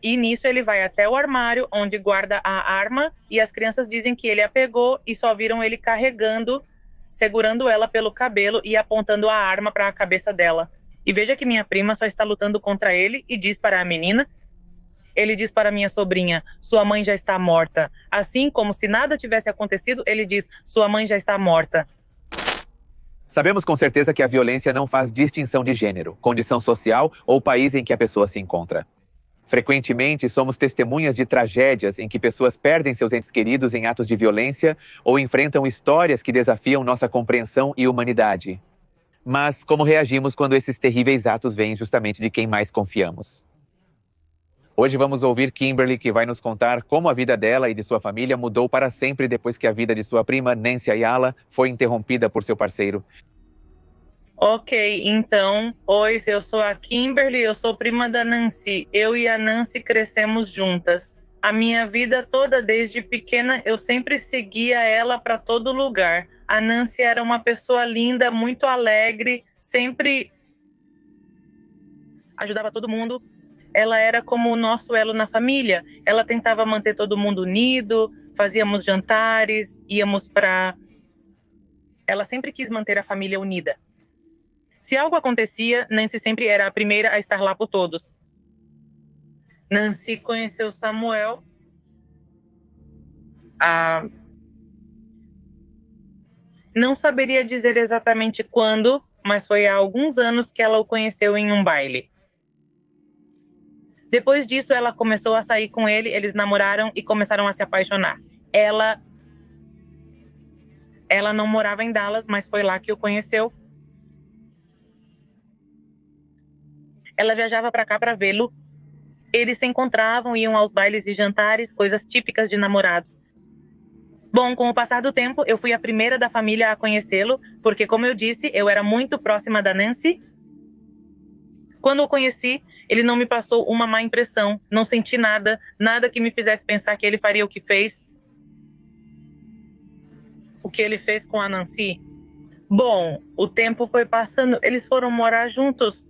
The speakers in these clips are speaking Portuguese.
E nisso ele vai até o armário onde guarda a arma e as crianças dizem que ele a pegou e só viram ele carregando, segurando ela pelo cabelo e apontando a arma para a cabeça dela. E veja que minha prima só está lutando contra ele e diz para a menina, ele diz para minha sobrinha, sua mãe já está morta. Assim como se nada tivesse acontecido, ele diz, sua mãe já está morta. Sabemos com certeza que a violência não faz distinção de gênero, condição social ou país em que a pessoa se encontra. Frequentemente, somos testemunhas de tragédias em que pessoas perdem seus entes queridos em atos de violência ou enfrentam histórias que desafiam nossa compreensão e humanidade. Mas como reagimos quando esses terríveis atos vêm justamente de quem mais confiamos? Hoje vamos ouvir Kimberly, que vai nos contar como a vida dela e de sua família mudou para sempre depois que a vida de sua prima, Nancy Ayala, foi interrompida por seu parceiro. Ok, então, oi, eu sou a Kimberly, eu sou prima da Nancy. Eu e a Nancy crescemos juntas. A minha vida toda, desde pequena, eu sempre seguia ela para todo lugar. A Nancy era uma pessoa linda, muito alegre, sempre ajudava todo mundo. Ela era como o nosso elo na família. Ela tentava manter todo mundo unido, fazíamos jantares, íamos para... Ela sempre quis manter a família unida. Se algo acontecia, Nancy sempre era a primeira a estar lá por todos. Nancy conheceu Samuel. Não saberia dizer exatamente quando, mas foi há alguns anos que ela o conheceu em um baile. Depois disso, ela começou a sair com ele, eles namoraram e começaram a se apaixonar. Ela não morava em Dallas, mas foi lá que o conheceu. Ela viajava para cá para vê-lo. Eles se encontravam, iam aos bailes e jantares, coisas típicas de namorados. Bom, com o passar do tempo, eu fui a primeira da família a conhecê-lo, porque, como eu disse, eu era muito próxima da Nancy. Quando o conheci, ele não me passou uma má impressão, não senti nada que me fizesse pensar que ele faria o que fez. O que ele fez com a Nancy? Bom, o tempo foi passando, eles foram morar juntos.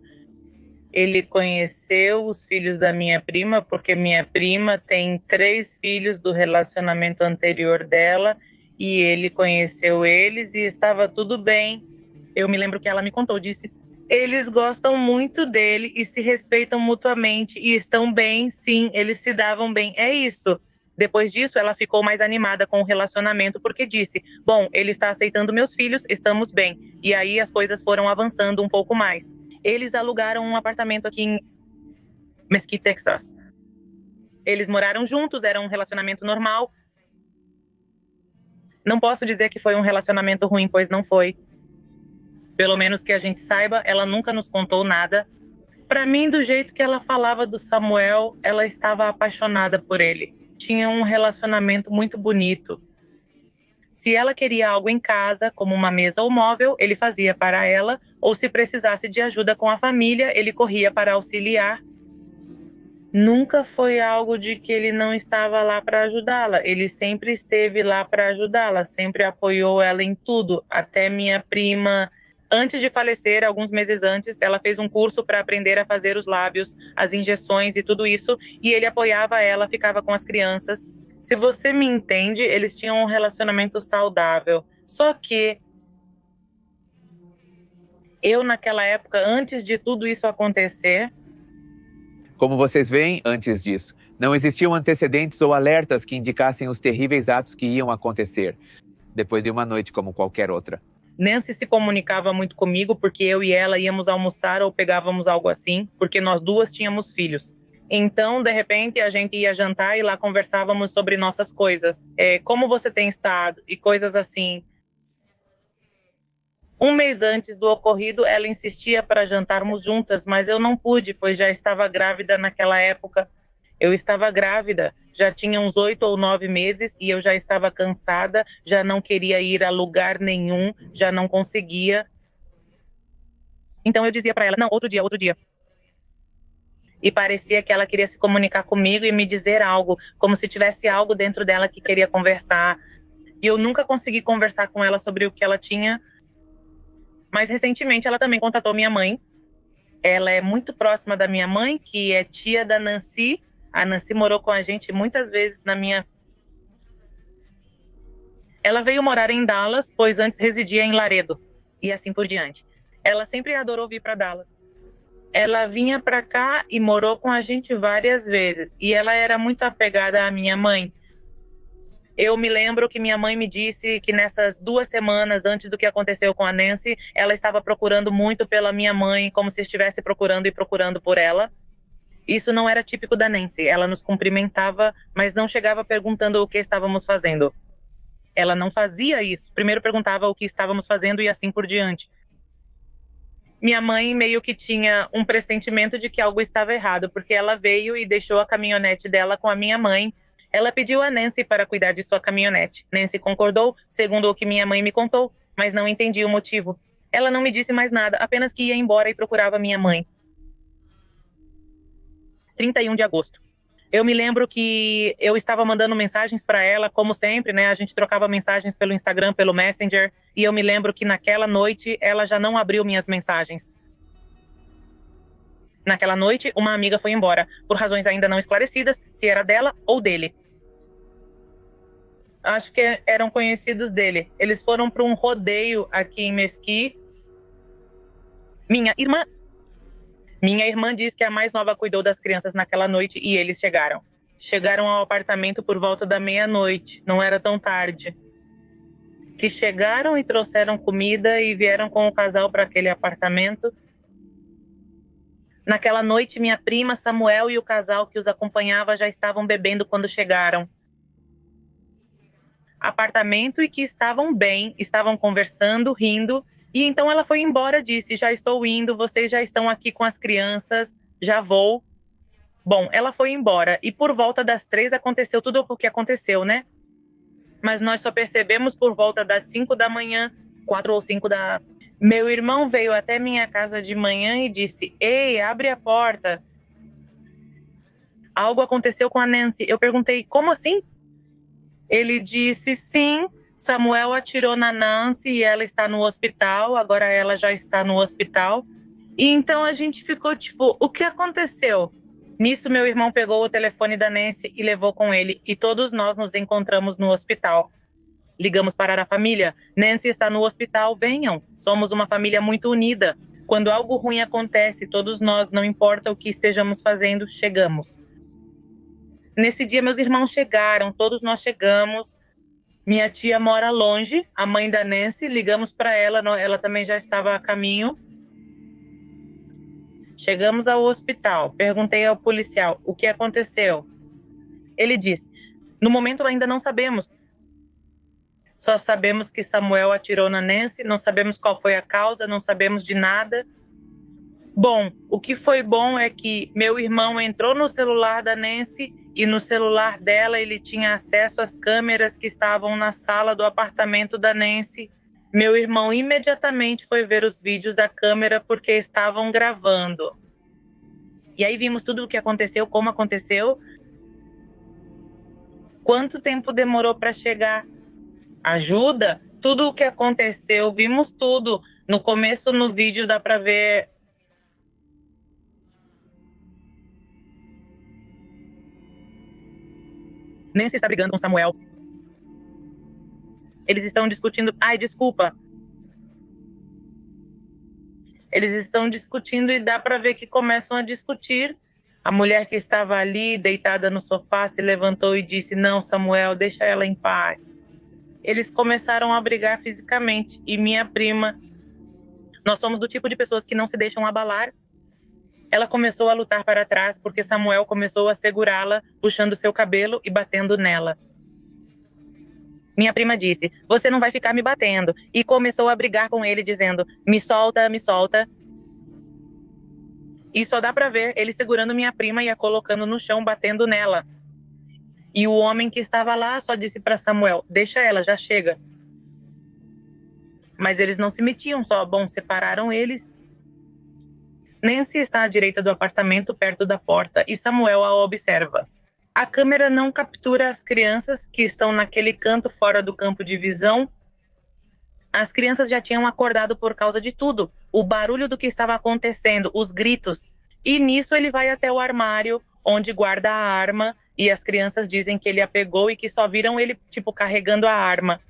Ele conheceu os filhos da minha prima, porque minha prima tem 3 filhos do relacionamento anterior dela, e ele conheceu eles e estava tudo bem. Eu me lembro que ela me contou, disse, eles gostam muito dele e se respeitam mutuamente e estão bem, sim, eles se davam bem, é isso. Depois disso, ela ficou mais animada com o relacionamento, porque disse, bom, ele está aceitando meus filhos, estamos bem. E aí as coisas foram avançando um pouco mais. Eles alugaram um apartamento aqui em Mesquite, Texas. Eles moraram juntos, era um relacionamento normal. Não posso dizer que foi um relacionamento ruim, pois não foi. Pelo menos que a gente saiba, ela nunca nos contou nada. Para mim, do jeito que ela falava do Samuel, ela estava apaixonada por ele. Tinha um relacionamento muito bonito. Se ela queria algo em casa, como uma mesa ou móvel, ele fazia para ela, ou se precisasse de ajuda com a família, ele corria para auxiliar. Nunca foi algo de que ele não estava lá para ajudá-la. Ele sempre esteve lá para ajudá-la, sempre apoiou ela em tudo. Até minha prima, antes de falecer, alguns meses antes, ela fez um curso para aprender a fazer os lábios, as injeções e tudo isso, e ele apoiava ela, ficava com as crianças. Se você me entende, eles tinham um relacionamento saudável. Só que eu, naquela época, antes de tudo isso acontecer... Como vocês veem, antes disso, não existiam antecedentes ou alertas que indicassem os terríveis atos que iam acontecer, depois de uma noite como qualquer outra. Nancy se comunicava muito comigo, porque eu e ela íamos almoçar ou pegávamos algo assim, porque nós duas tínhamos filhos. Então, de repente, a gente ia jantar e lá conversávamos sobre nossas coisas. Como você tem estado? E coisas assim. Um mês antes do ocorrido, ela insistia para jantarmos juntas, mas eu não pude, pois já estava grávida naquela época. Eu estava grávida, já tinha uns 8 ou 9 meses e eu já estava cansada, já não queria ir a lugar nenhum, já não conseguia. Então eu dizia para ela, não, outro dia, outro dia. E parecia que ela queria se comunicar comigo e me dizer algo, como se tivesse algo dentro dela que queria conversar. E eu nunca consegui conversar com ela sobre o que ela tinha. Mas recentemente ela também contatou minha mãe. Ela é muito próxima da minha mãe, que é tia da Nancy. A Nancy morou com a gente muitas vezes Ela veio morar em Dallas, pois antes residia em Laredo, e assim por diante. Ela sempre adorou vir para Dallas. Ela vinha para cá e morou com a gente várias vezes, e ela era muito apegada à minha mãe. Eu me lembro que minha mãe me disse que nessas 2 semanas antes do que aconteceu com a Nancy, ela estava procurando muito pela minha mãe, como se estivesse procurando e procurando por ela. Isso não era típico da Nancy. Ela nos cumprimentava, mas não chegava perguntando o que estávamos fazendo. Ela não fazia isso. Primeiro perguntava o que estávamos fazendo e assim por diante. Minha mãe meio que tinha um pressentimento de que algo estava errado, porque ela veio e deixou a caminhonete dela com a minha mãe. Ela pediu a Nancy para cuidar de sua caminhonete. Nancy concordou, segundo o que minha mãe me contou, mas não entendi o motivo. Ela não me disse mais nada, apenas que ia embora e procurava minha mãe. 31 de agosto. Eu me lembro que eu estava mandando mensagens para ela, como sempre, né? A gente trocava mensagens pelo Instagram, pelo Messenger, e eu me lembro que naquela noite ela já não abriu minhas mensagens. Naquela noite, uma amiga foi embora, por razões ainda não esclarecidas, se era dela ou dele. Acho que eram conhecidos dele. Eles foram para um rodeio aqui em Mesquite. Minha irmã diz que a mais nova cuidou das crianças naquela noite e eles chegaram. Chegaram ao apartamento por volta da meia-noite, não era tão tarde. Que chegaram e trouxeram comida e vieram com o casal para aquele apartamento. Naquela noite, minha prima, Samuel e o casal que os acompanhava já estavam bebendo quando chegaram. Apartamento e que estavam bem, estavam conversando, rindo, e então ela foi embora, disse, já estou indo, vocês já estão aqui com as crianças, já vou. Bom, ela foi embora, e por volta das 3 aconteceu tudo o que aconteceu, né? Mas nós só percebemos por volta das 5 da manhã, 4 ou 5 da... Meu irmão veio até minha casa de manhã e disse, ei, abre a porta. Algo aconteceu com a Nancy. Eu perguntei, como assim? Ele disse, sim, Samuel atirou na Nancy e ela está no hospital, agora ela já está no hospital. E então a gente ficou tipo, o que aconteceu? Nisso, meu irmão pegou o telefone da Nancy e levou com ele, e todos nós nos encontramos no hospital. Ligamos para a família, Nancy está no hospital, venham, somos uma família muito unida. Quando algo ruim acontece, todos nós, não importa o que estejamos fazendo, chegamos. Nesse dia, meus irmãos chegaram, todos nós chegamos. Minha tia mora longe, a mãe da Nancy, ligamos para ela, ela também já estava a caminho. Chegamos ao hospital, perguntei ao policial o que aconteceu. Ele disse, no momento ainda não sabemos. Só sabemos que Samuel atirou na Nancy, não sabemos qual foi a causa, não sabemos de nada. Bom, o que foi bom é que meu irmão entrou no celular da Nancy e no celular dela ele tinha acesso às câmeras que estavam na sala do apartamento da Nancy. Meu irmão imediatamente foi ver os vídeos da câmera porque estavam gravando. E aí vimos tudo o que aconteceu, como aconteceu. Quanto tempo demorou para chegar? Ajuda? Tudo o que aconteceu, vimos tudo. No começo, no vídeo, dá para ver... Nancy está brigando com Samuel. Eles estão discutindo... Ai, desculpa. Eles estão discutindo e dá para ver que começam a discutir. A mulher que estava ali, deitada no sofá, se levantou e disse, não, Samuel, deixa ela em paz. Eles começaram a brigar fisicamente. E minha prima... Nós somos do tipo de pessoas que não se deixam abalar. Ela começou a lutar para trás porque Samuel começou a segurá-la, puxando seu cabelo e batendo nela. Minha prima disse, você não vai ficar me batendo. E começou a brigar com ele, dizendo, me solta, me solta. E só dá para ver ele segurando minha prima e a colocando no chão, batendo nela. E o homem que estava lá só disse para Samuel, deixa ela, já chega. Mas eles não se metiam só, bom, separaram eles. Nancy está à direita do apartamento, perto da porta, e Samuel a observa. A câmera não captura as crianças que estão naquele canto fora do campo de visão. As crianças já tinham acordado por causa de tudo. O barulho do que estava acontecendo, os gritos. E nisso ele vai até o armário, onde guarda a arma, e as crianças dizem que ele a pegou e que só viram ele, tipo, carregando a arma.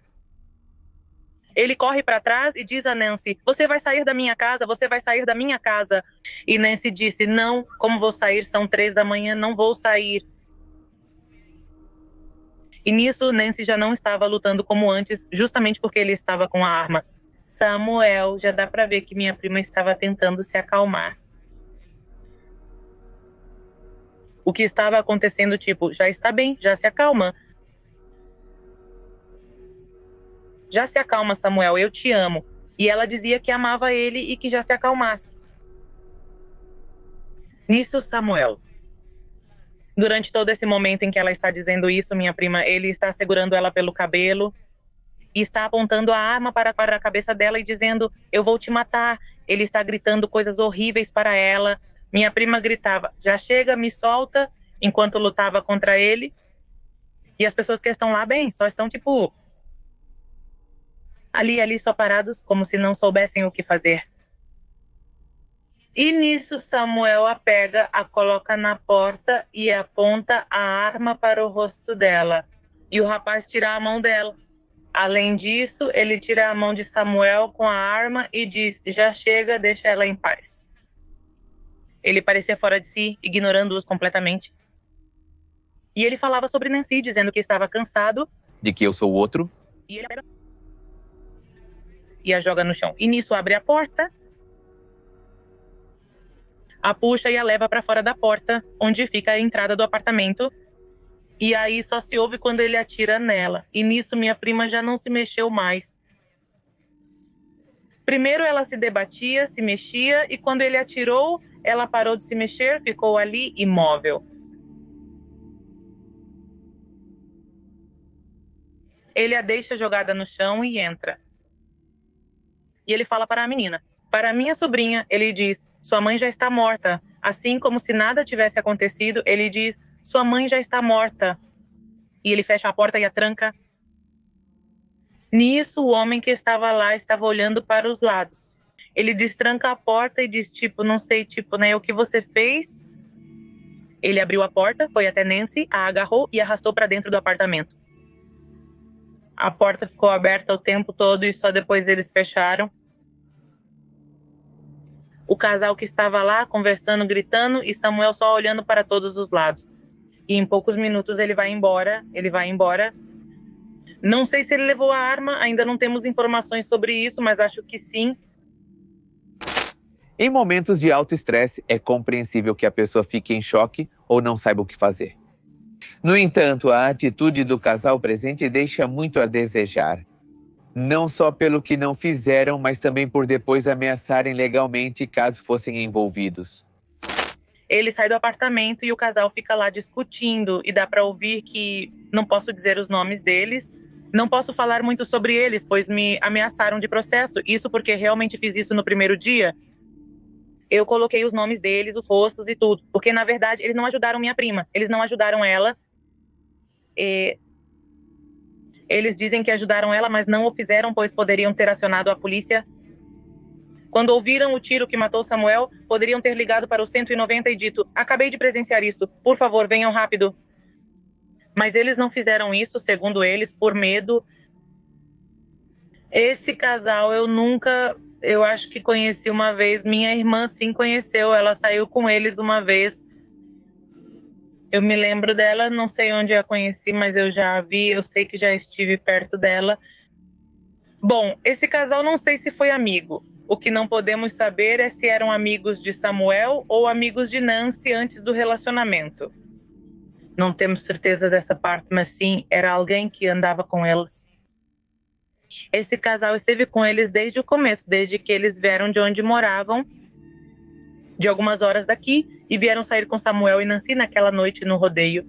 Ele corre para trás e diz a Nancy: você vai sair da minha casa, você vai sair da minha casa. E Nancy disse: não, como vou sair? São 3 da manhã, não vou sair. E nisso, Nancy já não estava lutando como antes, justamente porque ele estava com a arma. Samuel, já dá para ver que minha prima estava tentando se acalmar. O que estava acontecendo, tipo, já está bem, já se acalma. Já se acalma, Samuel, eu te amo. E ela dizia que amava ele e que já se acalmasse. Nisso, Samuel, durante todo esse momento em que ela está dizendo isso, minha prima, ele está segurando ela pelo cabelo e está apontando a arma para a cabeça dela e dizendo: eu vou te matar. Ele está gritando coisas horríveis para ela. Minha prima gritava: já chega, me solta, enquanto lutava contra ele. E as pessoas que estão lá, bem, só estão tipo ali só parados, como se não soubessem o que fazer. E nisso Samuel a pega, a coloca na porta e aponta a arma para o rosto dela. E o rapaz tira a mão dela. Além disso, ele tira a mão de Samuel com a arma e diz: já chega, deixa ela em paz. Ele parecia fora de si, ignorando-os completamente. E ele falava sobre Nancy, dizendo que estava cansado. De que eu sou o outro? E ele pega e a joga no chão. E nisso abre a porta, a puxa e a leva para fora da porta, onde fica a entrada do apartamento. E aí só se ouve quando ele atira nela. E nisso minha prima já não se mexeu mais. Primeiro ela se debatia, se mexia, e quando ele atirou, ela parou de se mexer, ficou ali imóvel. Ele a deixa jogada no chão e entra. E ele fala para a menina: para a minha sobrinha, ele diz: sua mãe já está morta. Assim como se nada tivesse acontecido, ele diz: sua mãe já está morta. E ele fecha a porta e a tranca. Nisso, o homem que estava lá estava olhando para os lados. Ele destranca a porta e diz, tipo, não sei, tipo, né, o que você fez? Ele abriu a porta, foi até Nancy, a agarrou e arrastou para dentro do apartamento. A porta ficou aberta o tempo todo e só depois eles fecharam. O casal que estava lá, conversando, gritando, e Samuel só olhando para todos os lados. E em poucos minutos ele vai embora. Não sei se ele levou a arma, ainda não temos informações sobre isso, mas acho que sim. Em momentos de alto estresse, é compreensível que a pessoa fique em choque ou não saiba o que fazer. No entanto, a atitude do casal presente deixa muito a desejar. Não só pelo que não fizeram, mas também por depois ameaçarem legalmente caso fossem envolvidos. Ele sai do apartamento e o casal fica lá discutindo, e dá para ouvir que não posso dizer os nomes deles, não posso falar muito sobre eles, pois me ameaçaram de processo. Isso porque realmente fiz isso no primeiro dia. Eu coloquei os nomes deles, os rostos e tudo, porque na verdade eles não ajudaram minha prima, eles não ajudaram ela. Eles dizem que ajudaram ela, mas não o fizeram, pois poderiam ter acionado a polícia. Quando ouviram o tiro que matou Samuel, poderiam ter ligado para o 190 e dito: acabei de presenciar isso, por favor, venham rápido. Mas eles não fizeram isso, segundo eles, por medo. Esse casal eu acho que conheci uma vez. Minha irmã sim conheceu, ela saiu com eles uma vez. Eu me lembro dela, não sei onde a conheci, mas eu já a vi, eu sei que já estive perto dela. Bom, esse casal não sei se foi amigo. O que não podemos saber é se eram amigos de Samuel ou amigos de Nancy antes do relacionamento. Não temos certeza dessa parte, mas sim, era alguém que andava com eles. Esse casal esteve com eles desde o começo, desde que eles vieram de onde moravam, de algumas horas daqui, e vieram sair com Samuel e Nancy naquela noite no rodeio.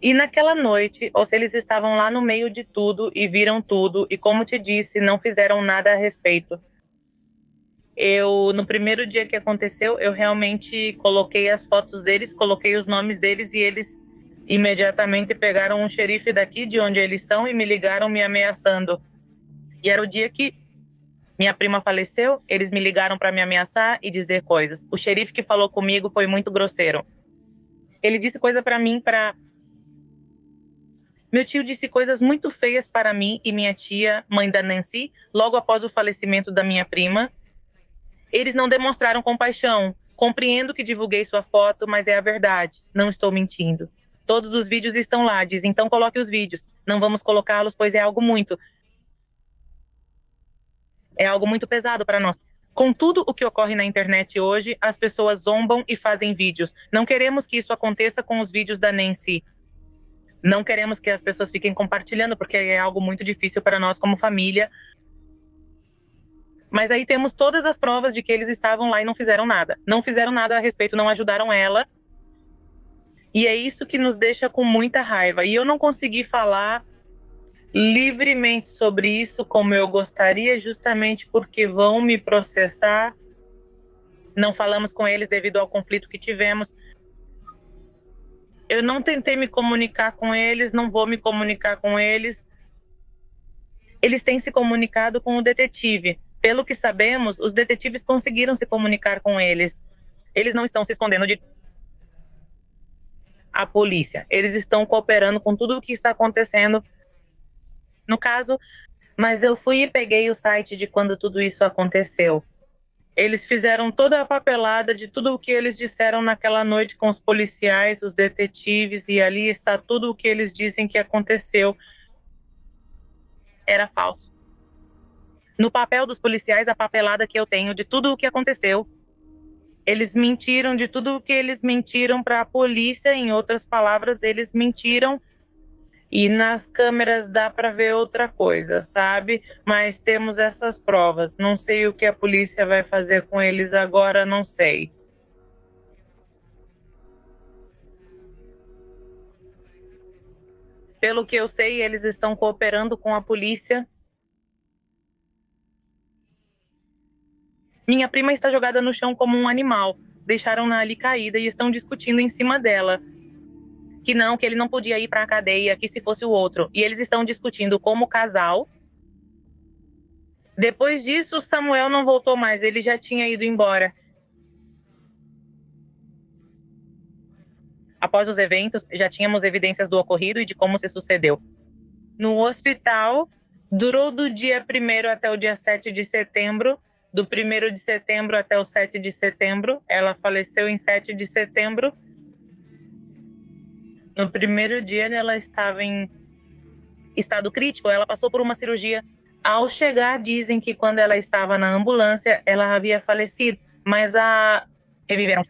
E naquela noite, ou se eles estavam lá no meio de tudo e viram tudo, e como te disse, não fizeram nada a respeito. No primeiro dia que aconteceu, eu realmente coloquei as fotos deles, coloquei os nomes deles, e eles imediatamente pegaram um xerife daqui, de onde eles são, e me ligaram me ameaçando. E era o dia que minha prima faleceu, eles me ligaram para me ameaçar e dizer coisas. O xerife que falou comigo foi muito grosseiro. Ele disse coisa para mim, Meu tio disse coisas muito feias para mim e minha tia, mãe da Nancy, logo após o falecimento da minha prima. Eles não demonstraram compaixão. Compreendo que divulguei sua foto, mas é a verdade. Não estou mentindo. Todos os vídeos estão lá, diz, então coloque os vídeos. Não vamos colocá-los, pois é algo muito pesado para nós. Com tudo o que ocorre na internet hoje, as pessoas zombam e fazem vídeos. Não queremos que isso aconteça com os vídeos da Nancy. Não queremos que as pessoas fiquem compartilhando, porque é algo muito difícil para nós como família. Mas aí temos todas as provas de que eles estavam lá e não fizeram nada. Não fizeram nada a respeito, não ajudaram ela. E é isso que nos deixa com muita raiva. E eu não consegui falar livremente sobre isso como eu gostaria, justamente porque vão me processar. Não falamos com eles devido ao conflito que tivemos. Eu não tentei me comunicar com eles, não vou me comunicar com eles. Eles têm se comunicado com o detetive. Pelo que sabemos, os detetives conseguiram se comunicar com eles. Eles não estão se escondendo de a polícia. Eles estão cooperando com tudo o que está acontecendo no caso. Mas eu fui e peguei o site de quando tudo isso aconteceu. Eles fizeram toda a papelada de tudo o que eles disseram naquela noite com os policiais, os detetives, e ali está tudo o que eles dizem que aconteceu. Era falso. No papel dos policiais, a papelada que eu tenho de tudo o que aconteceu. Eles mentiram de tudo o que eles mentiram para a polícia, em outras palavras, eles mentiram. E nas câmeras dá para ver outra coisa, sabe? Mas temos essas provas. Não sei o que a polícia vai fazer com eles agora, não sei. Pelo que eu sei, eles estão cooperando com a polícia. Minha prima está jogada no chão como um animal. Deixaram-na ali caída e estão discutindo em cima dela. Que ele não podia ir para a cadeia, que se fosse o outro. E eles estão discutindo como casal. Depois disso, o Samuel não voltou mais, ele já tinha ido embora. Após os eventos, já tínhamos evidências do ocorrido e de como se sucedeu. No hospital, durou do dia 1º até o dia 7 de setembro. Do 1º de setembro até o 7 de setembro. Ela faleceu em 7 de setembro. No primeiro dia, ela estava em estado crítico, ela passou por uma cirurgia. Ao chegar, dizem que quando ela estava na ambulância, ela havia falecido, mas reviveram.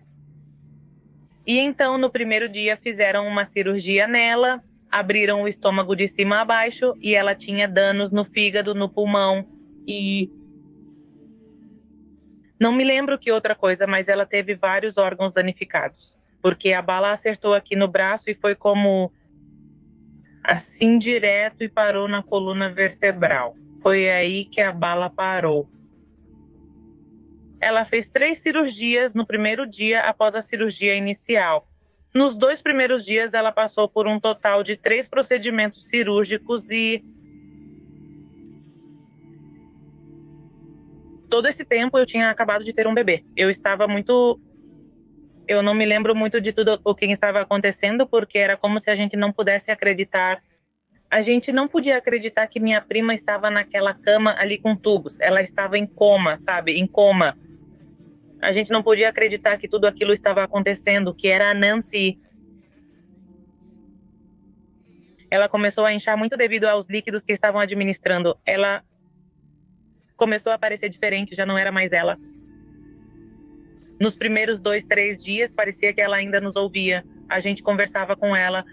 E então, no primeiro dia, fizeram uma cirurgia nela, abriram o estômago de cima a baixo e ela tinha danos no fígado, no pulmão e... Não me lembro que outra coisa, mas ela teve vários órgãos danificados. Porque a bala acertou aqui no braço e foi como assim direto e parou na coluna vertebral. Foi aí que a bala parou. Ela fez 3 cirurgias no primeiro dia após a cirurgia inicial. Nos 2 primeiros dias, ela passou por um total de 3 procedimentos cirúrgicos e... Todo esse tempo eu tinha acabado de ter um bebê. Eu não me lembro muito de tudo o que estava acontecendo, porque era como se a gente não pudesse acreditar. A gente não podia acreditar que minha prima estava naquela cama ali com tubos. Ela estava em coma, sabe? Em coma. A gente não podia acreditar que tudo aquilo estava acontecendo, que era a Nancy. Ela começou a inchar muito devido aos líquidos que estavam administrando. Ela começou a parecer diferente, já não era mais ela. Nos primeiros 2, 3 dias, parecia que ela ainda nos ouvia. A gente conversava com ela.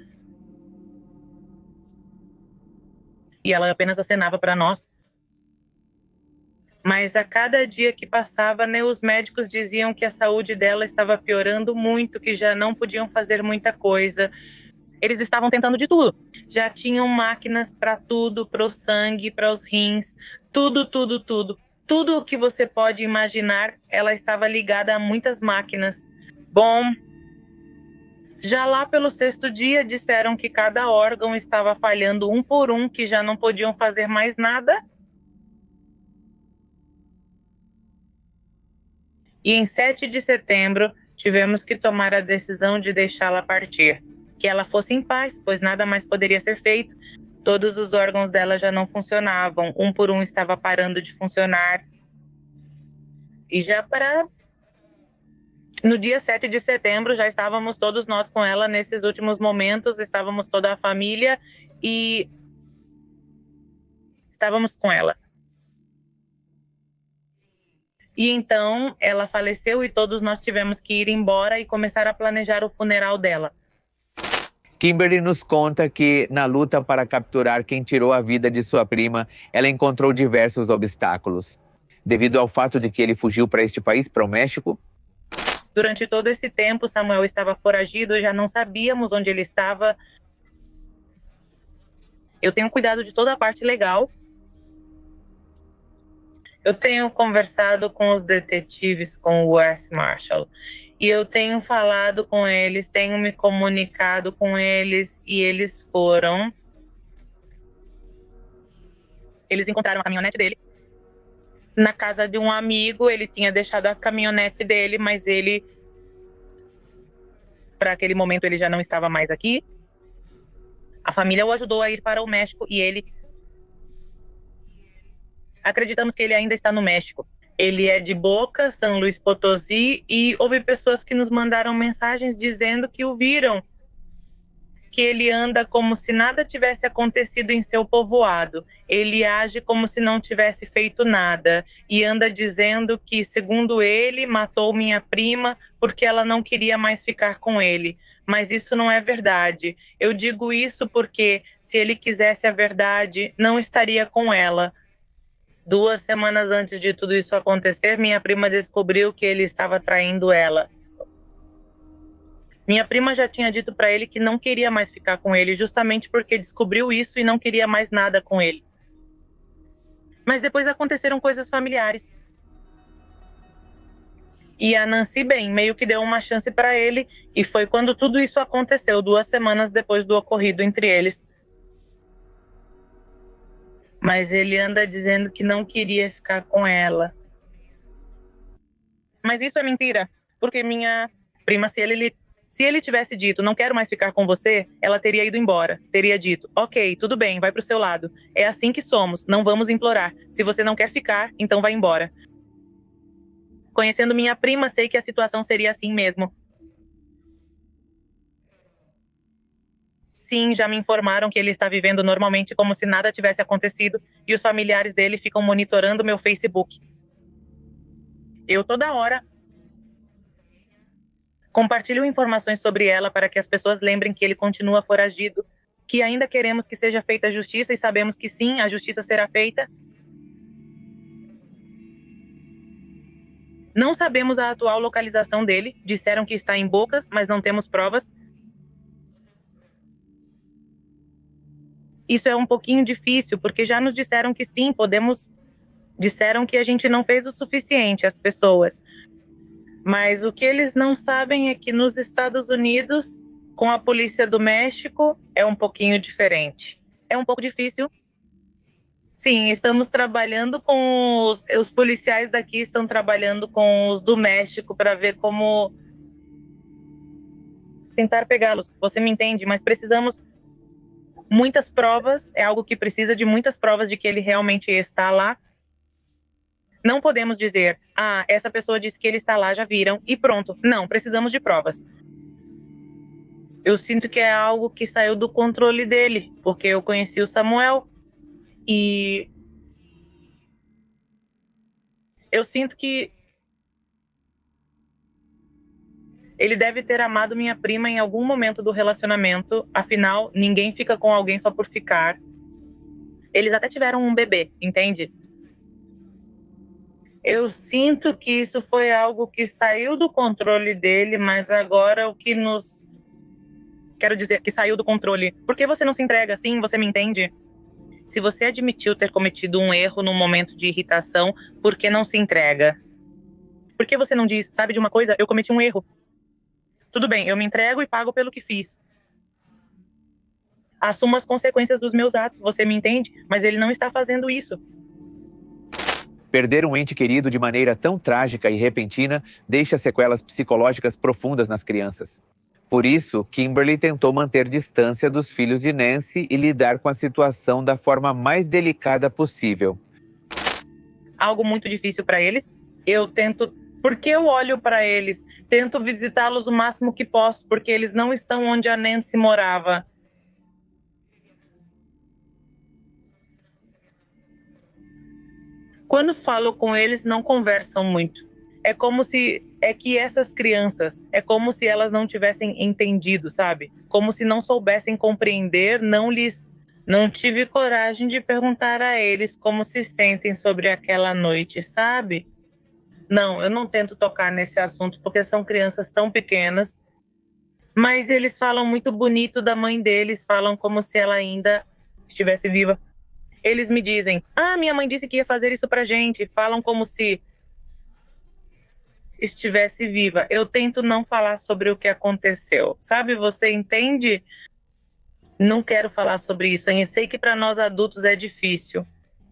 E ela apenas acenava para nós. Mas a cada dia que passava, né, os médicos diziam que a saúde dela estava piorando muito, que já não podiam fazer muita coisa. Eles estavam tentando de tudo. Já tinham máquinas para tudo, para o sangue, para os rins, tudo, tudo, tudo. Tudo o que você pode imaginar, ela estava ligada a muitas máquinas. Bom, já lá pelo 6º dia, disseram que cada órgão estava falhando um por um, que já não podiam fazer mais nada. E em 7 de setembro, Tivemos que tomar a decisão de deixá-la partir. Que ela fosse em paz, pois nada mais poderia ser feito. Todos os órgãos dela já não funcionavam. Um por um estava parando de funcionar. E já no dia 7 de setembro, já estávamos todos nós com ela nesses últimos momentos. Estávamos toda a família e estávamos com ela. E então ela faleceu e todos nós tivemos que ir embora e começar a planejar o funeral dela. Kimberly nos conta que, na luta para capturar quem tirou a vida de sua prima, ela encontrou diversos obstáculos. Devido ao fato de que ele fugiu para este país, para o México. Durante todo esse tempo, Samuel estava foragido, já não sabíamos onde ele estava. Eu tenho cuidado de toda a parte legal. Eu tenho conversado com os detetives, com o Wes Marshall, e eu tenho falado com eles, tenho me comunicado com eles, e eles encontraram a caminhonete dele na casa de um amigo. Ele tinha deixado a caminhonete dele, mas para aquele momento, ele já não estava mais aqui. A família o ajudou a ir para o México e acreditamos que ele ainda está no México. Ele é de Boca, São Luís Potosí, e houve pessoas que nos mandaram mensagens dizendo que o viram, que ele anda como se nada tivesse acontecido em seu povoado. Ele age como se não tivesse feito nada e anda dizendo que, segundo ele, matou minha prima porque ela não queria mais ficar com ele. Mas isso não é verdade. Eu digo isso porque, se ele quisesse a verdade, não estaria com ela. 2 semanas antes de tudo isso acontecer, minha prima descobriu que ele estava traindo ela. Minha prima já tinha dito para ele que não queria mais ficar com ele, justamente porque descobriu isso e não queria mais nada com ele. Mas depois aconteceram coisas familiares. E a Nancy, bem, meio que deu uma chance para ele, e foi quando tudo isso aconteceu, 2 semanas depois do ocorrido entre eles. Mas ele anda dizendo que não queria ficar com ela. Mas isso é mentira, porque minha prima, se ele tivesse dito, não quero mais ficar com você, ela teria ido embora. Teria dito, ok, tudo bem, vai pro seu lado. É assim que somos, não vamos implorar. Se você não quer ficar, então vai embora. Conhecendo minha prima, sei que a situação seria assim mesmo. Sim, já me informaram que ele está vivendo normalmente como se nada tivesse acontecido e os familiares dele ficam monitorando meu Facebook. Eu toda hora compartilho informações sobre ela para que as pessoas lembrem que ele continua foragido, que ainda queremos que seja feita a justiça e sabemos que sim, a justiça será feita. Não sabemos a atual localização dele, disseram que está em Bocas, mas não temos provas. Isso é um pouquinho difícil, porque já nos disseram que sim, disseram que a gente não fez o suficiente, as pessoas. Mas o que eles não sabem é que nos Estados Unidos, com a polícia do México, é um pouquinho diferente. É um pouco difícil. Sim, estamos trabalhando com os policiais daqui estão trabalhando com os do México para ver como tentar pegá-los. Você me entende? Mas precisamos muitas provas, é algo que precisa de muitas provas de que ele realmente está lá. Não podemos dizer, essa pessoa disse que ele está lá, já viram, e pronto. Não, precisamos de provas. Eu sinto que é algo que saiu do controle dele, porque eu conheci o Samuel e eu sinto que ele deve ter amado minha prima em algum momento do relacionamento. Afinal, ninguém fica com alguém só por ficar. Eles até tiveram um bebê, entende? Eu sinto que isso foi algo que saiu do controle dele, mas agora quero dizer que saiu do controle. Por que você não se entrega assim? Você me entende? Se você admitiu ter cometido um erro num momento de irritação, por que não se entrega? Por que você não diz, sabe de uma coisa? Eu cometi um erro. Tudo bem, eu me entrego e pago pelo que fiz. Assumo as consequências dos meus atos, você me entende? Mas ele não está fazendo isso. Perder um ente querido de maneira tão trágica e repentina deixa sequelas psicológicas profundas nas crianças. Por isso, Kimberly tentou manter distância dos filhos de Nancy e lidar com a situação da forma mais delicada possível. Algo muito difícil para eles. Eu tento, porque eu olho para eles, tento visitá-los o máximo que posso, porque eles não estão onde a Nancy morava. Quando falo com eles, não conversam muito. É que essas crianças, é como se elas não tivessem entendido, sabe? Como se não soubessem compreender, não tive coragem de perguntar a eles como se sentem sobre aquela noite, sabe? Não, eu não tento tocar nesse assunto porque são crianças tão pequenas, mas eles falam muito bonito da mãe deles, falam como se ela ainda estivesse viva. Eles me dizem, minha mãe disse que ia fazer isso pra gente. Falam como se estivesse viva. Eu tento não falar sobre o que aconteceu. Sabe, você entende? Não quero falar sobre isso. Eu sei que para nós adultos é difícil.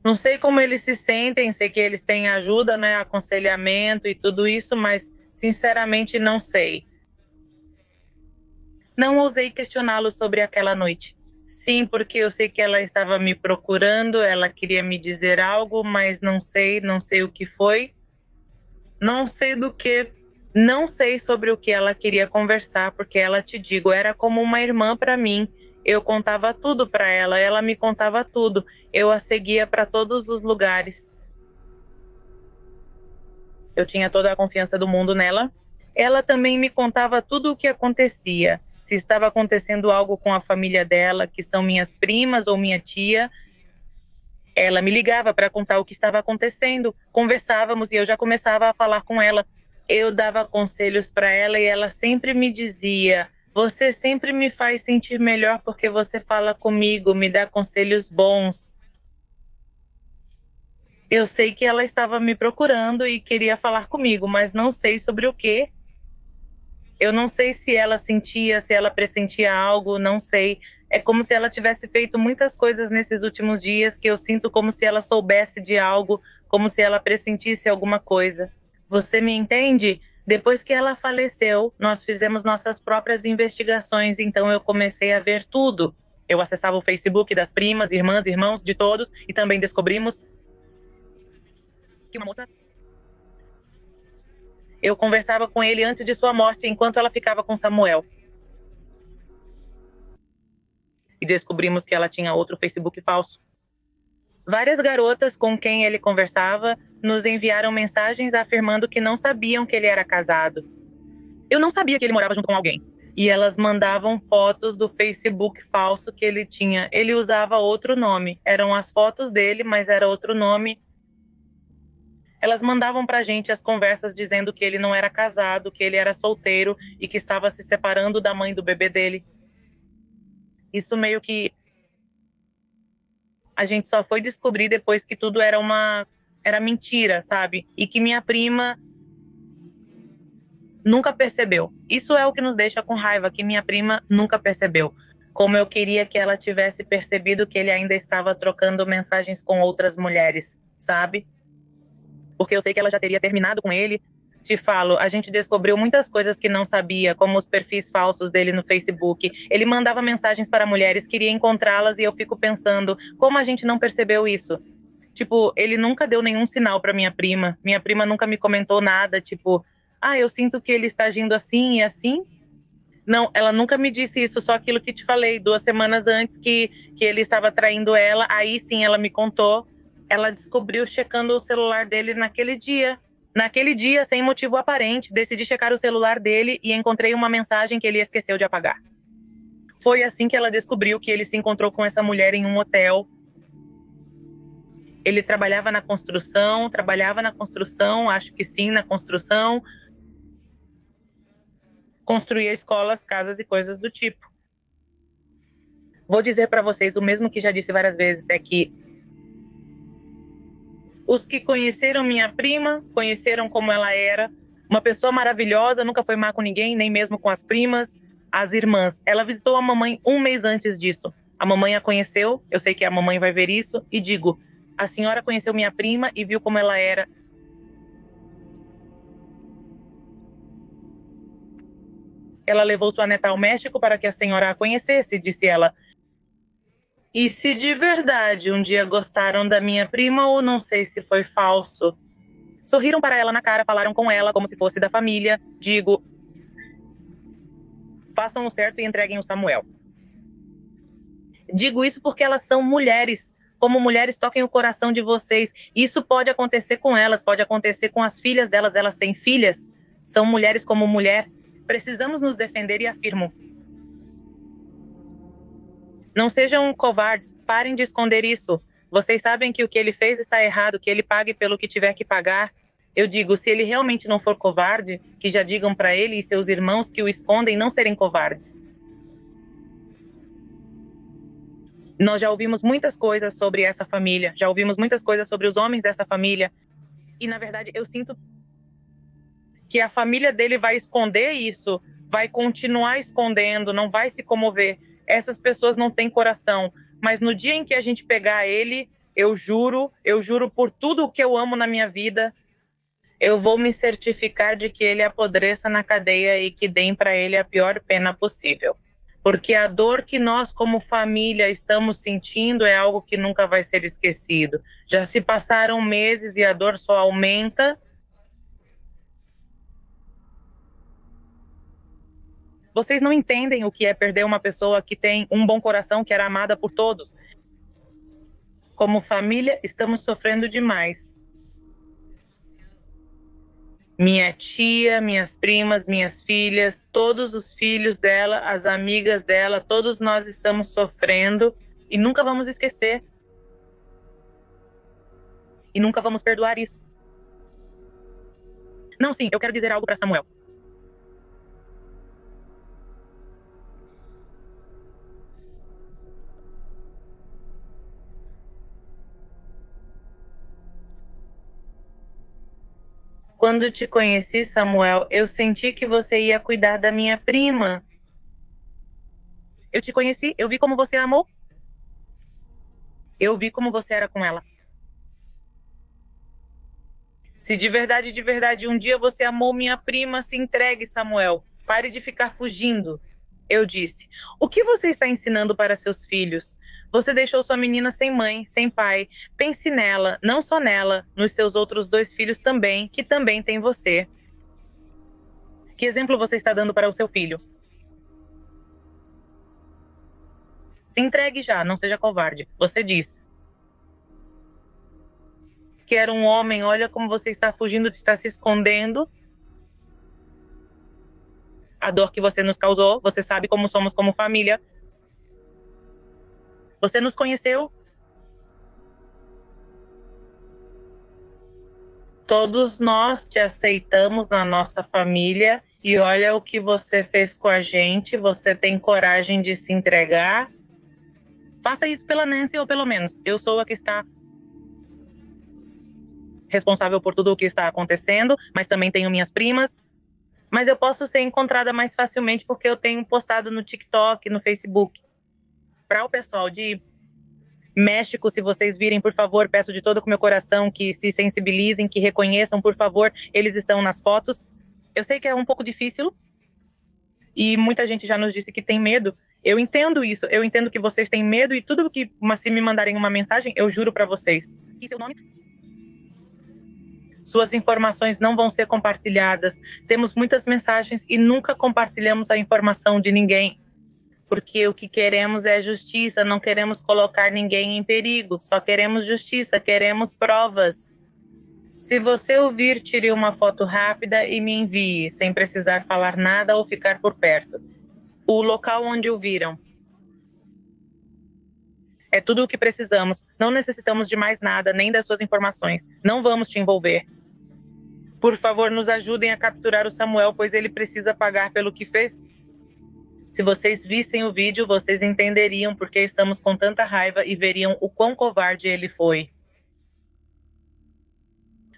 Não sei como eles se sentem, sei que eles têm ajuda, né, aconselhamento e tudo isso, mas sinceramente não sei. Não ousei questioná-lo sobre aquela noite. Sim, porque eu sei que ela estava me procurando, ela queria me dizer algo, mas não sei o que foi. Não sei do que, não sei sobre o que ela queria conversar, porque ela, te digo, era como uma irmã para mim. Eu contava tudo para ela, ela me contava tudo. Eu a seguia para todos os lugares. Eu tinha toda a confiança do mundo nela. Ela também me contava tudo o que acontecia. Se estava acontecendo algo com a família dela, que são minhas primas ou minha tia, ela me ligava para contar o que estava acontecendo. Conversávamos e eu já começava a falar com ela. Eu dava conselhos para ela e ela sempre me dizia: você sempre me faz sentir melhor porque você fala comigo, me dá conselhos bons. Eu sei que ela estava me procurando e queria falar comigo, mas não sei sobre o quê. Eu não sei se ela sentia, se ela pressentia algo, não sei. É como se ela tivesse feito muitas coisas nesses últimos dias que eu sinto como se ela soubesse de algo, como se ela pressentisse alguma coisa. Você me entende? Depois que ela faleceu, nós fizemos nossas próprias investigações, então eu comecei a ver tudo. Eu acessava o Facebook das primas, irmãs, irmãos, de todos, e também descobrimos que uma moça... Eu conversava com ele antes de sua morte, enquanto ela ficava com Samuel. E descobrimos que ela tinha outro Facebook falso. Várias garotas com quem ele conversava nos enviaram mensagens afirmando que não sabiam que ele era casado. Eu não sabia que ele morava junto com alguém. E elas mandavam fotos do Facebook falso que ele tinha. Ele usava outro nome. Eram as fotos dele, mas era outro nome. Elas mandavam pra gente as conversas dizendo que ele não era casado, que ele era solteiro e que estava se separando da mãe do bebê dele. Isso meio que a gente só foi descobrir depois que tudo era mentira, sabe? E que minha prima nunca percebeu. Isso é o que nos deixa com raiva, que minha prima nunca percebeu. Como eu queria que ela tivesse percebido que ele ainda estava trocando mensagens com outras mulheres, sabe? Porque eu sei que ela já teria terminado com ele. Te falo, a gente descobriu muitas coisas que não sabia, como os perfis falsos dele no Facebook. Ele mandava mensagens para mulheres, queria encontrá-las, e eu fico pensando, como a gente não percebeu isso? Tipo, ele nunca deu nenhum sinal para minha prima. Minha prima nunca me comentou nada, tipo, eu sinto que ele está agindo assim e assim. Não, ela nunca me disse isso, só aquilo que te falei, 2 semanas antes que ele estava traindo ela. Aí sim ela me contou. Ela descobriu checando o celular dele naquele dia. Naquele dia, sem motivo aparente, decidi checar o celular dele e encontrei uma mensagem que ele esqueceu de apagar. Foi assim que ela descobriu que ele se encontrou com essa mulher em um hotel. Ele trabalhava na construção, acho que sim, na construção. Construía escolas, casas e coisas do tipo. Vou dizer para vocês o mesmo que já disse várias vezes, é que os que conheceram minha prima, conheceram como ela era. Uma pessoa maravilhosa, nunca foi má com ninguém, nem mesmo com as primas, as irmãs. Ela visitou a mamãe 1 mês antes disso. A mamãe a conheceu, eu sei que a mamãe vai ver isso, e digo, A senhora conheceu minha prima e viu como ela era. Ela levou sua neta ao México para que a senhora a conhecesse, disse ela. E se de verdade um dia gostaram da minha prima ou não sei se foi falso. Sorriram para ela na cara, falaram com ela como se fosse da família. Digo, façam o certo e entreguem o Samuel. Digo isso porque elas são mulheres. Como mulheres, toquem o coração de vocês. Isso pode acontecer com elas, pode acontecer com as filhas delas. Elas têm filhas. São mulheres como mulher. Precisamos nos defender e afirmo. Não sejam covardes, parem de esconder isso. Vocês sabem que o que ele fez está errado, que ele pague pelo que tiver que pagar. Eu digo, se ele realmente não for covarde, que já digam para ele e seus irmãos que o escondem não serem covardes. Nós já ouvimos muitas coisas sobre essa família, já ouvimos muitas coisas sobre os homens dessa família. E, na verdade, eu sinto que a família dele vai esconder isso, vai continuar escondendo, não vai se comover. Essas pessoas não têm coração. Mas no dia em que a gente pegar ele, eu juro por tudo o que eu amo na minha vida, eu vou me certificar de que ele apodreça na cadeia e que deem para ele a pior pena possível. Porque a dor que nós, como família, estamos sentindo é algo que nunca vai ser esquecido. Já se passaram meses e a dor só aumenta. Vocês não entendem o que é perder uma pessoa que tem um bom coração, que era amada por todos. Como família, estamos sofrendo demais. Minha tia, minhas primas, minhas filhas, todos os filhos dela, as amigas dela, todos nós estamos sofrendo e nunca vamos esquecer. E nunca vamos perdoar isso. Não, sim, eu quero dizer algo para Samuel. Quando te conheci, Samuel, eu senti que você ia cuidar da minha prima. Eu te conheci, eu vi como você a amou. Eu vi como você era com ela. Se de verdade, um dia você amou minha prima, se entregue, Samuel. Pare de ficar fugindo. Eu disse, o que você está ensinando para seus filhos? Você deixou sua menina sem mãe, sem pai. Pense nela, não só nela, nos seus outros 2 filhos também, que também têm você. Que exemplo você está dando para o seu filho? Se entregue já, não seja covarde. Você diz que era um homem, olha como você está fugindo, está se escondendo. A dor que você nos causou, você sabe como somos como família. Você nos conheceu. Todos nós te aceitamos na nossa família e olha o que você fez com a gente. Você tem coragem de se entregar. Faça isso pela Nancy, ou pelo menos eu sou a que está responsável por tudo o que está acontecendo, mas também tenho minhas primas. Mas eu posso ser encontrada mais facilmente porque eu tenho postado no TikTok, no Facebook. Para o pessoal de México, se vocês virem, por favor, peço de todo o meu coração que se sensibilizem, que reconheçam, por favor, eles estão nas fotos. Eu sei que é um pouco difícil e muita gente já nos disse que tem medo. Eu entendo isso, eu entendo que vocês têm medo e tudo que, se me mandarem uma mensagem, eu juro para vocês. E seu nome? Suas informações não vão ser compartilhadas. Temos muitas mensagens e nunca compartilhamos a informação de ninguém. Porque o que queremos é justiça, não queremos colocar ninguém em perigo, só queremos justiça, queremos provas. Se você ouvir, tire uma foto rápida e me envie, sem precisar falar nada ou ficar por perto. O local onde o viram. É tudo o que precisamos. Não necessitamos de mais nada, nem das suas informações. Não vamos te envolver. Por favor, nos ajudem a capturar o Samuel, pois ele precisa pagar pelo que fez. Se vocês vissem o vídeo, vocês entenderiam por que estamos com tanta raiva e veriam o quão covarde ele foi.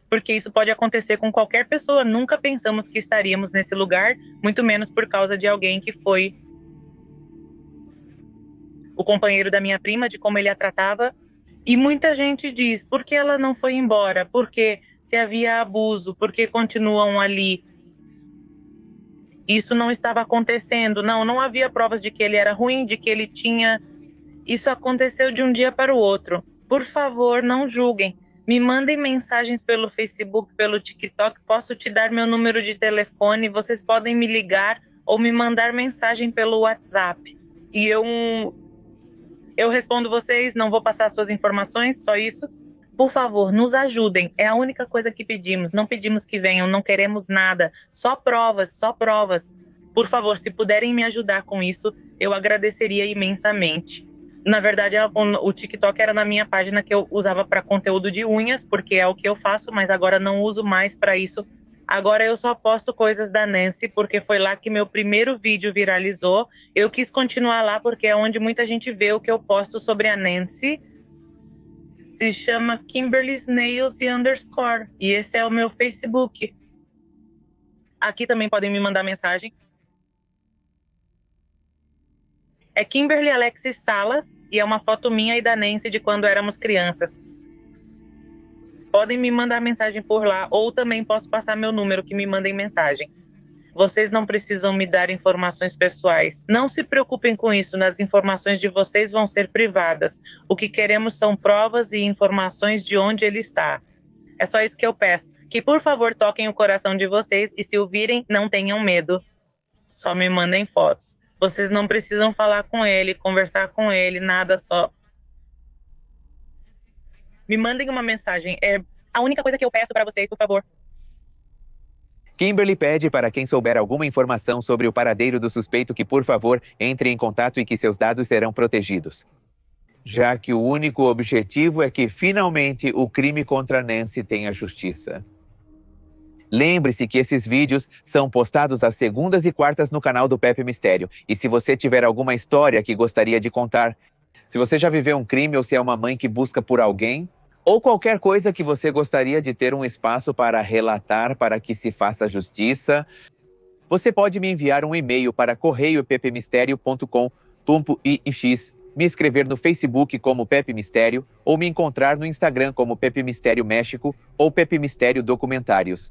Porque isso pode acontecer com qualquer pessoa. Nunca pensamos que estaríamos nesse lugar, muito menos por causa de alguém que foi o companheiro da minha prima, de como ele a tratava. E muita gente diz, por que ela não foi embora? Porque se havia abuso, porque continuam ali. Isso não estava acontecendo. Não havia provas de que ele era ruim, de que ele tinha... Isso aconteceu de um dia para o outro. Por favor, não julguem. Me mandem mensagens pelo Facebook, pelo TikTok. Posso te dar meu número de telefone. Vocês podem me ligar ou me mandar mensagem pelo WhatsApp. E eu respondo vocês, não vou passar suas informações, só isso. Por favor, nos ajudem. É a única coisa que pedimos. Não pedimos que venham, não queremos nada. Só provas, só provas. Por favor, se puderem me ajudar com isso, eu agradeceria imensamente. Na verdade, o TikTok era na minha página que eu usava para conteúdo de unhas, porque é o que eu faço, mas agora não uso mais para isso. Agora eu só posto coisas da Nancy, porque foi lá que meu primeiro vídeo viralizou. Eu quis continuar lá porque é onde muita gente vê o que eu posto sobre a Nancy. Se chama Kimberly Snails e _ E esse é o meu Facebook. Aqui também podem me mandar mensagem. É Kimberly Alexis Salas e é uma foto minha e da Nancy de quando éramos crianças. Podem me mandar mensagem por lá ou também posso passar meu número que me mandem mensagem. Vocês não precisam me dar informações pessoais. Não se preocupem com isso, as informações de vocês vão ser privadas. O que queremos são provas e informações de onde ele está. É só isso que eu peço. Que por favor toquem o coração de vocês e se o virem, não tenham medo. Só me mandem fotos. Vocês não precisam falar com ele, conversar com ele, nada, só me mandem uma mensagem. É a única coisa que eu peço para vocês, por favor. Kimberly pede para quem souber alguma informação sobre o paradeiro do suspeito que, por favor, entre em contato e que seus dados serão protegidos. Já que o único objetivo é que, finalmente, o crime contra Nancy tenha justiça. Lembre-se que esses vídeos são postados às segundas e quartas no canal do Pepe Mistério. E se você tiver alguma história que gostaria de contar, se você já viveu um crime ou se é uma mãe que busca por alguém, ou qualquer coisa que você gostaria de ter um espaço para relatar para que se faça justiça, você pode me enviar um e-mail para correiopepemistério.com.ix, me escrever no Facebook como Pepe Mistério ou me encontrar no Instagram como Pepe Mistério México ou Pepe Mistério Documentários.